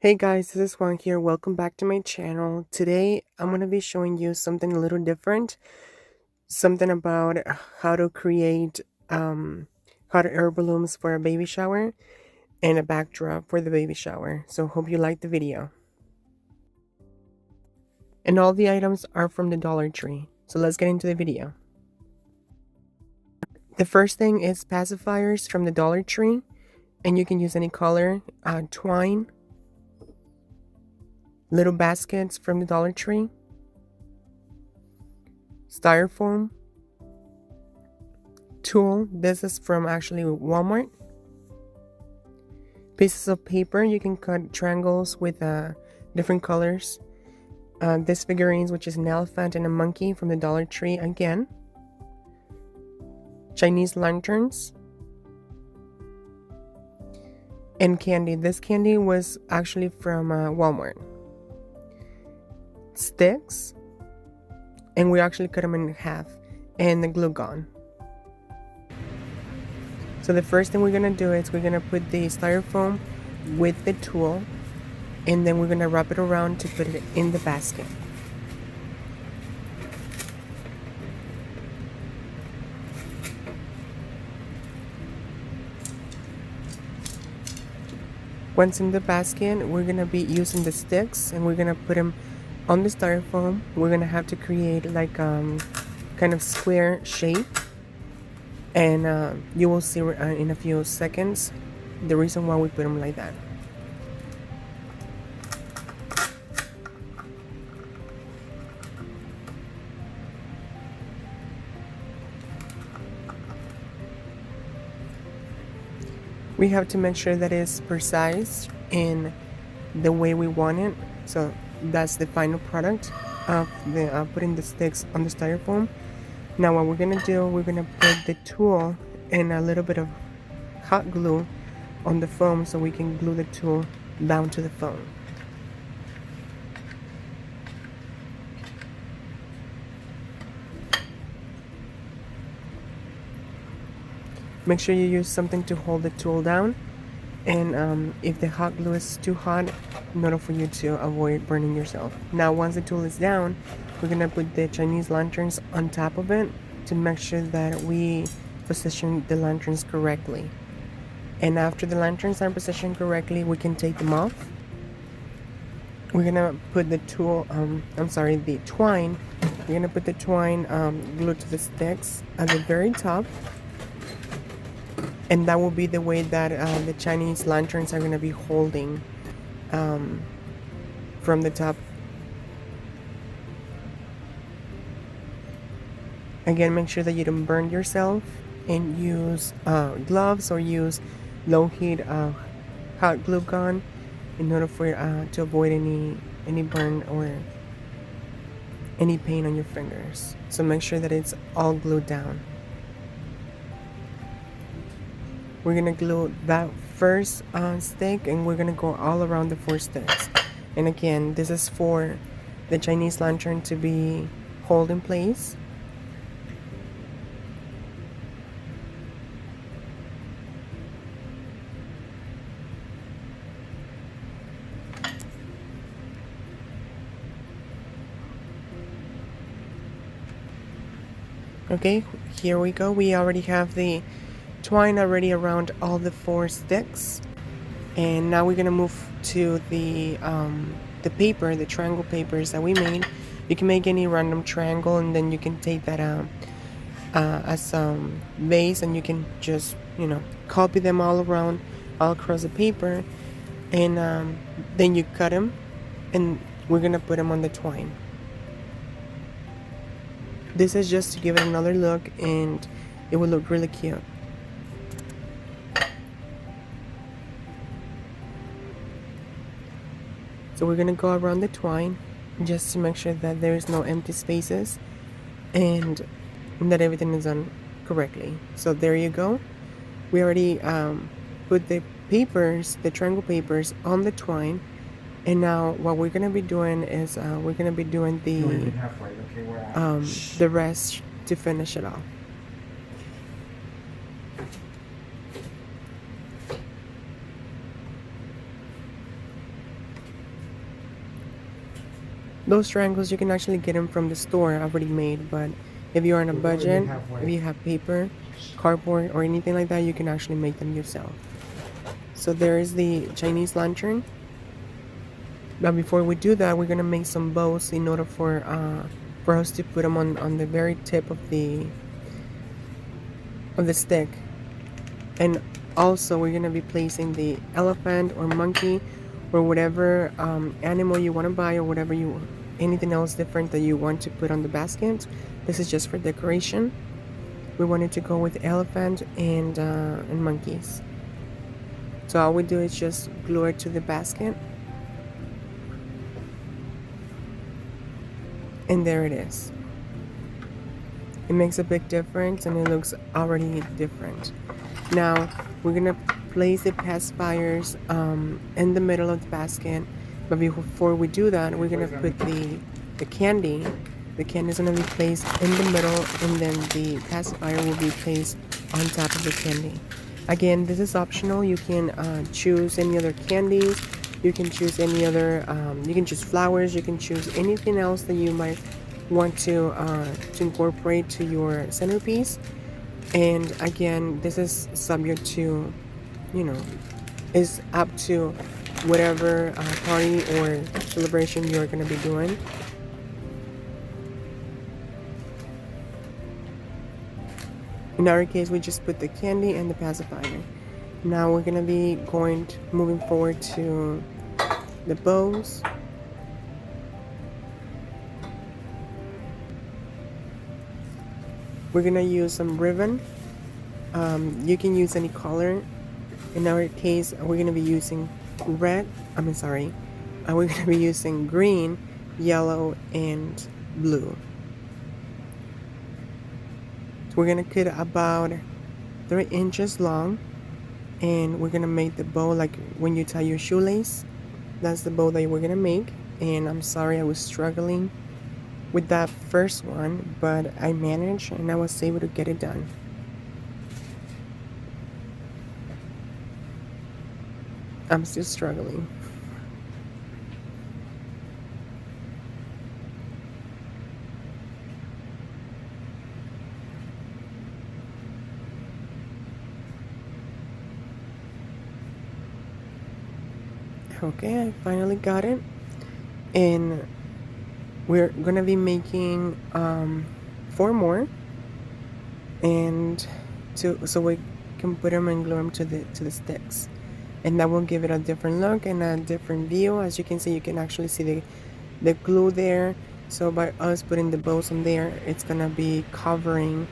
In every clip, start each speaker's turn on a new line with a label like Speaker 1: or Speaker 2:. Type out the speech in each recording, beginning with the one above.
Speaker 1: Hey guys, this is Juan here. Welcome back to my channel. Today I'm going to be showing you something a little different. Something about how to create hot air balloons for a baby shower and a backdrop for the baby shower. So hope you like the video. And all the items are from the Dollar Tree. So let's get into the video. The first thing is pacifiers from the Dollar Tree. And you can use any color, twine, little baskets from the Dollar Tree, styrofoam, tool. This is from actually Walmart. Pieces of paper. You can cut triangles with different colors. This figurines, which is an elephant and a monkey from the Dollar Tree again. Chinese lanterns. And candy. This candy was actually from Walmart. Sticks. And we actually cut them in half. And the glue gun. So the first thing we're going to do is we're going to put the styrofoam with the tool. And then we're going to wrap it around to put it in the basket. Once in the basket, we're going to be using the sticks and we're going to put them on the styrofoam. We're going to have to create like kind of square shape. And you will see in a few seconds the reason why we put them like that. We have to make sure that it's precise in the way we want it. So that's the final product of the putting the sticks on the styrofoam. Now what we're gonna do, we're gonna put the tool and a little bit of hot glue on the foam so we can glue the tool down to the foam. Make sure you use something to hold the tool down, and if the hot glue is too hot, in order for you to avoid burning yourself. Now once the tool is down, we're gonna put the Chinese lanterns on top of it to make sure that we position the lanterns correctly. And after the lanterns are positioned correctly, we can take them off. We're gonna put the tool, the twine. We're gonna put the twine glued to the sticks at the very top. And that will be the way that the Chinese lanterns are going to be holding from the top. Again, make sure that you don't burn yourself and use gloves or use low heat hot glue gun in order for to avoid any burn or any pain on your fingers. So make sure that it's all glued down. We're gonna glue that first stick and we're gonna go all around the 4 sticks. And again, this is for the Chinese lantern to be held in place. Okay, here we go. We already have the twine already around all the 4 sticks, and now we're gonna move to the paper, the triangle papers that we made. You can make any random triangle and then you can take that as base, and you can just copy them all around all across the paper, and then you cut them and we're gonna put them on the twine. This is just to give it another look and it will look really cute. So we're going to go around the twine just to make sure that there is no empty spaces and that everything is done correctly. So there you go. We already put the papers, the triangle papers, on the twine. And now what we're going to be doing is we're going to be doing the rest to finish it off. Those triangles, you can actually get them from the store already made, but if you're on a budget, if you have paper, cardboard, or anything like that, you can actually make them yourself. So there is the Chinese lantern. But before we do that, we're gonna make some bows in order for us to put them on the very tip of the stick. And also we're gonna be placing the elephant or monkey or whatever animal you want to buy, or whatever anything else different that you want to put on the basket. This is just for decoration. We wanted to go with elephant and monkeys. So all we do is just glue it to the basket. And there it is. It makes a big difference and it looks already different. Now we're gonna place the pacifiers in the middle of the basket, but before we do that, we're gonna put the candy. The candy is gonna be placed in the middle, and then the pacifier will be placed on top of the candy. Again, this is optional. You can choose any other candies. You can choose any other. You can choose flowers. You can choose anything else that you might want to incorporate to your centerpiece. And again, this is subject to, is up to whatever party or celebration you're going to be doing. In our case, we just put the candy and the pacifier. Now we're going to be moving forward to the bows. We're gonna use some ribbon. You can use any color. In our case, we're gonna be using we're gonna be using green, yellow, and blue. So we're gonna cut about 3 inches long, and we're gonna make the bow like when you tie your shoelace. That's the bow that we're gonna make. And I'm sorry I was struggling with that first one, but I managed and I was able to get it done. I'm still struggling. Okay, I finally got it. And we're gonna be making 4 more, and so we can put them and glue them to the sticks, and that will give it a different look and a different view. As you can see, you can actually see the glue there. So by us putting the bows on there, it's gonna be covering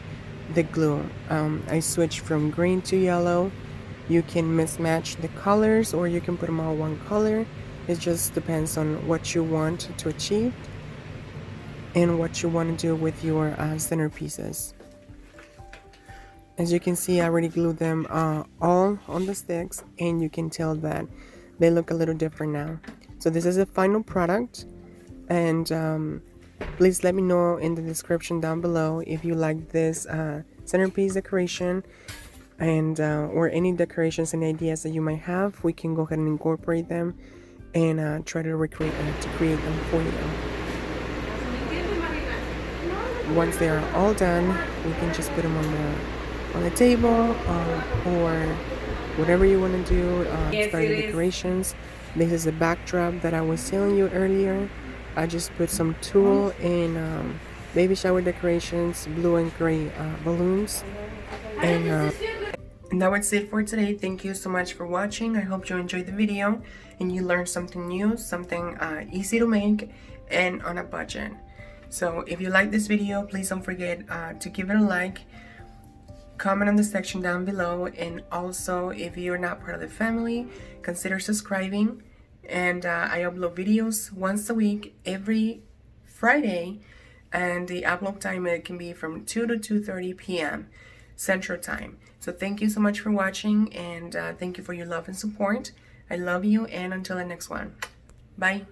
Speaker 1: the glue. I switched from green to yellow. You can mismatch the colors, or you can put them all one color. It just depends on what you want to achieve and what you want to do with your centerpieces. As you can see, I already glued them all on the sticks, and you can tell that they look a little different now. So this is the final product, and please let me know in the description down below if you like this centerpiece decoration, and or any decorations and ideas that you might have. We can go ahead and incorporate them and try to create them for you. Once they are all done, we can just put them on the table, or whatever you want to do. Start the decorations. This is the backdrop that I was telling you earlier. I just put some tulle and baby shower decorations, blue and gray balloons, and that was it for today. Thank you so much for watching. I hope you enjoyed the video and you learned something new, something easy to make and on a budget. So if you like this video, please don't forget to give it a like, comment on the section down below, and also if you're not part of the family, consider subscribing. And I upload videos once a week, every Friday, and the upload time, it can be from 2 to 2:30 p.m. Central Time. So thank you so much for watching, and thank you for your love and support. I love you, and until the next one. Bye.